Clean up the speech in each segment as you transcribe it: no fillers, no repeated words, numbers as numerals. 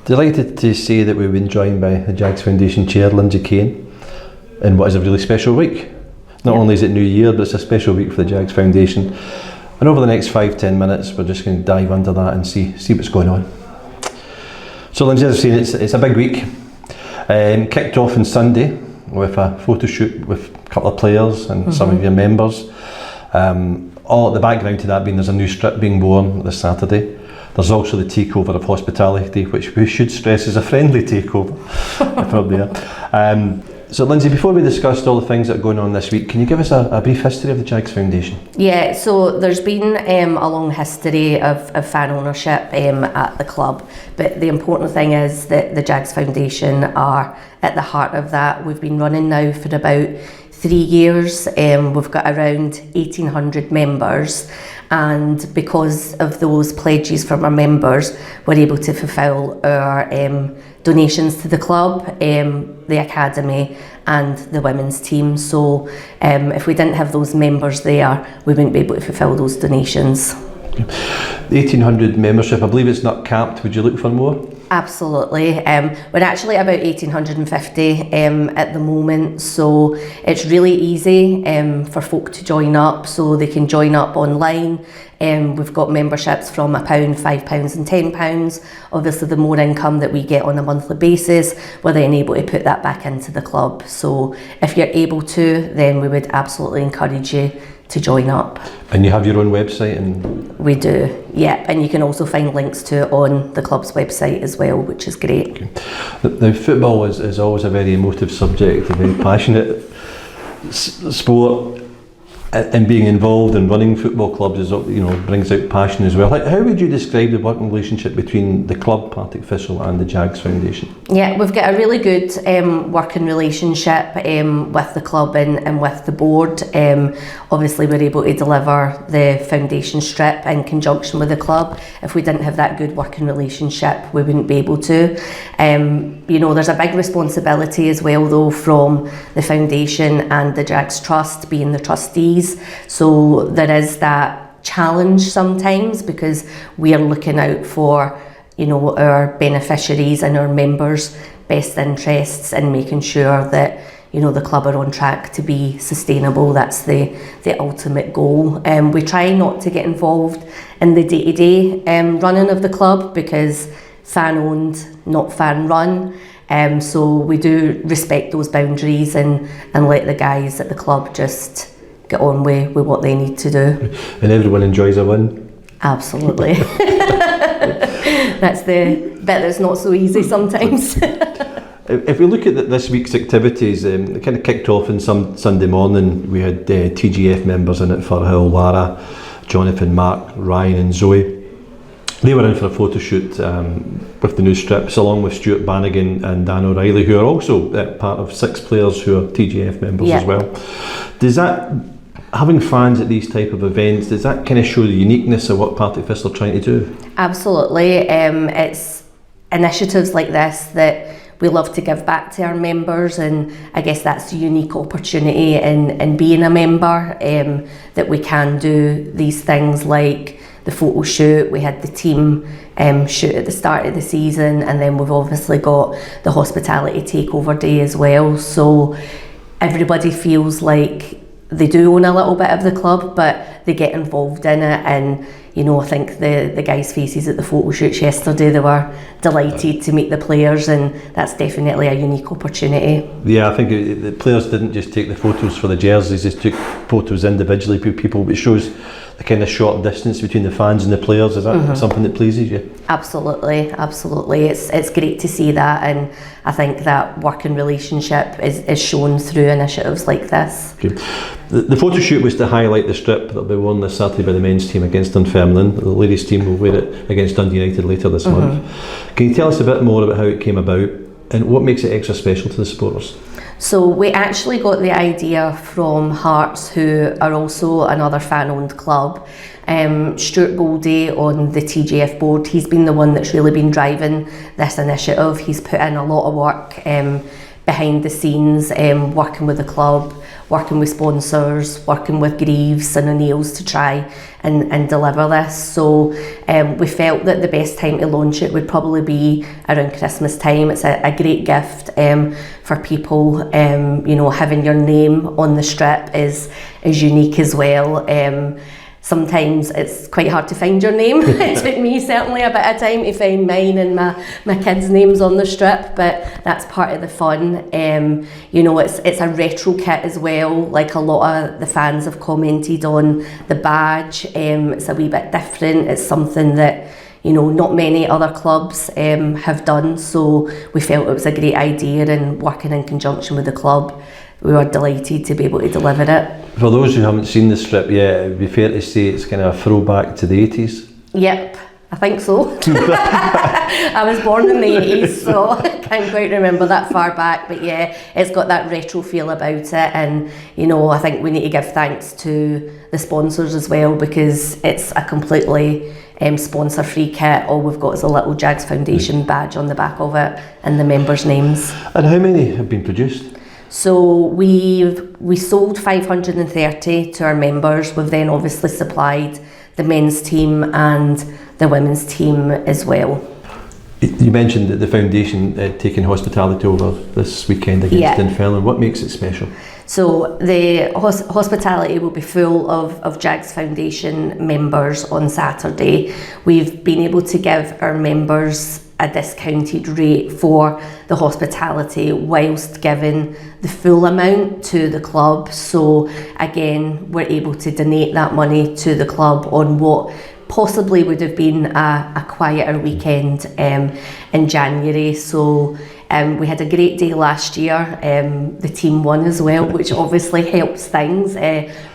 Delighted to say that we've been joined by the Jags Foundation Chair Lynsey Kane in what is a really special week. Not only is it New Year, but it's a special week for the Jags Foundation. And over the next 5-10 minutes, we're just going to dive under that and see what's going on. So Lynsey, as I've seen, it's a big week. Kicked off on Sunday with a photo shoot with a couple of players and some of your members. All at the background to that being there's a new strip being worn this Saturday. There's also the takeover of hospitality, which we should stress is a friendly takeover, if we're there. So Lynsey, before we discuss all the things that are going on this week, can you give us a brief history of the Jags Foundation? Yeah, so there's been a long history of fan ownership at the club, but the important thing is that the Jags Foundation are at the heart of that. We've been running now for about 3 years. We've got around 1,800 members, and because of those pledges from our members, we're able to fulfil our donations to the club, the academy and the women's team. So if we didn't have those members there, we wouldn't be able to fulfil those donations. The 1,800 membership, I believe it's not capped. Would you look for more? Absolutely. We're actually about 1,850 at the moment, so it's really easy for folk to join up, so they can join up online. We've got memberships from £1, £5 and £10. Obviously the more income that we get on a monthly basis, we're then able to put that back into the club. So if you're able to, then we would absolutely encourage you to join up. And you have your own website? And we do, yeah, and you can also find links to it on the club's website as well, which is great. Okay. Now football is always a very emotive subject, a very passionate sport, and being involved in running football clubs is, brings out passion as well. How would you describe the working relationship between the club, Partick Thistle, and the Jags Foundation? Yeah, we've got a really good working relationship with the club and with the board. Obviously we're able to deliver the foundation strip in conjunction with the club. If we didn't have that good working relationship, we wouldn't be able to. There's a big responsibility as well though from the foundation and the Jags Trust being the trustees. So there is that challenge sometimes because we are looking out for our beneficiaries and our members' best interests and making sure that the club are on track to be sustainable. That's the ultimate goal. We try not to get involved in the day-to-day running of the club because fan owned, not fan run. So we do respect those boundaries and let the guys at the club just get on with what they need to do. And everyone enjoys a win? Absolutely. That's the bit that's not so easy sometimes. If we look at this week's activities, it kind of kicked off on Sunday morning. We had TJF members in at Firhill, Wyre, Jonathan, Mark, Ryan and Zoe. They were in for a photo shoot with the new strips, along with Stuart Bannigan and Dan O'Reilly, who are also part of 6 players who are TJF members as well. Does that, having fans at these type of events, does that kind of show the uniqueness of what Partick Thistle are trying to do? Absolutely. It's initiatives like this that we love to give back to our members, and I guess that's a unique opportunity in being a member, that we can do these things like the photo shoot. We had the team shoot at the start of the season, and then we've obviously got the hospitality takeover day as well. So everybody feels like they do own a little bit of the club, but they get involved in it. And I think the guys' faces at the photo shoots yesterday, they were delighted to meet the players, and that's definitely a unique opportunity. Yeah, I think the players didn't just take the photos for the jerseys, they took photos individually with people, which shows the kind of short distance between the fans and the players. Is that something that pleases you? Absolutely. It's great to see that, and I think that working relationship is shown through initiatives like this. Okay. The photo shoot was to highlight the strip that will be worn this Saturday by the men's team against Dunfermline. The ladies team will wear it against Dundee United later this month. Can you tell us a bit more about how it came about and what makes it extra special to the supporters? So we actually got the idea from Hearts, who are also another fan-owned club. Stuart Goldie on the TJF board, he's been the one that's really been driving this initiative. He's put in a lot of work behind the scenes, working with the club, working with sponsors, working with Greaves and O'Neill's to try and deliver this. So we felt that the best time to launch it would probably be around Christmas time. It's a great gift for people. You know, having your name on the strip is unique as well. Sometimes it's quite hard to find your name. It took me certainly a bit of time to find mine and my kids' names on the strip, but that's part of the fun. You know, it's a retro kit as well. Like, a lot of the fans have commented on the badge. It's a wee bit different. It's something that, you know, not many other clubs have done, so we felt it was a great idea, and working in conjunction with the club, we were delighted to be able to deliver it. For those who haven't seen the strip yet, it would be fair to say it's kind of a throwback to the 80s. Yep, I think so. I was born in the 80s, so I can't quite remember that far back, but yeah, it's got that retro feel about it, and you know, I think we need to give thanks to the sponsors as well, because it's a completely sponsor-free kit. All we've got is a little Jags Foundation badge on the back of it and the members' names. And how many have been produced? So we sold 530 to our members. We've then obviously supplied the men's team and the women's team as well. You mentioned that the foundation taking hospitality over this weekend against Dunfermline. What makes it special? So the hospitality will be full of Jags Foundation members on Saturday. We've been able to give our members a discounted rate for the hospitality whilst giving the full amount to the club. So again, we're able to donate that money to the club on what possibly would have been a quieter weekend in January. So we had a great day last year. The team won as well, which obviously helps things.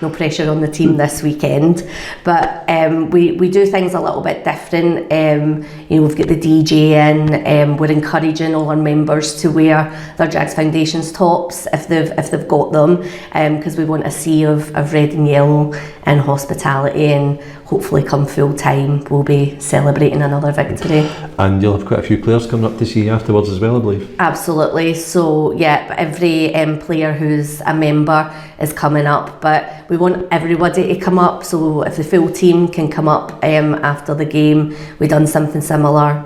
No pressure on the team this weekend, but we do things a little bit different. You know, we've got the DJ in. We're encouraging all our members to wear their Jags Foundation's tops if they've got them, because we want a sea of red and yellow in hospitality, and hopefully come full time we'll be celebrating another victory. And you'll have quite a few players coming up to see you afterwards as well, I believe. Absolutely. So yeah, every player who's a member is coming up, but we want everybody to come up. So if the full team can come up after the game, we've done something similar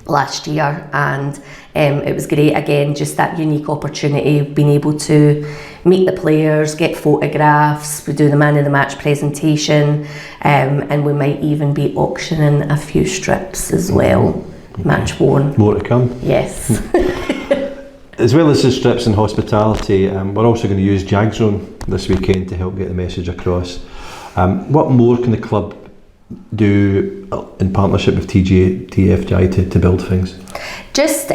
last year, and it was great. Again, just that unique opportunity of being able to meet the players, get photographs. We do the man of the match presentation, and we might even be auctioning a few strips as well. Match worn. More to come. Yes. As well as the strips and hospitality, we're also going to use Jags Zone this weekend to help get the message across. What more can the club do in partnership with TJF to build things? Just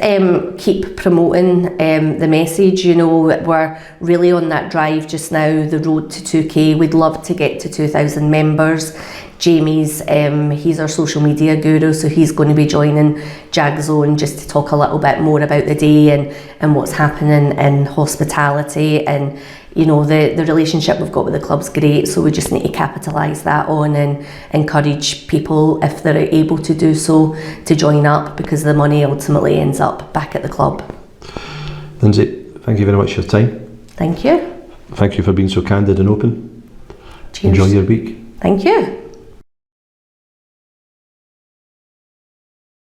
keep promoting the message. You know, we're really on that drive just now, the road to 2K. We'd love to get to 2,000 members. Jamie's, he's our social media guru, so he's going to be joining Jags Zone just to talk a little bit more about the day and what's happening in hospitality. And you know, the relationship we've got with the club's great, so we just need to capitalise that on and encourage people, if they're able to do so, to join up, because the money ultimately ends up back at the club. Lynsey, thank you very much for your time. Thank you. Thank you for being so candid and open. Cheers. Enjoy your week. Thank you.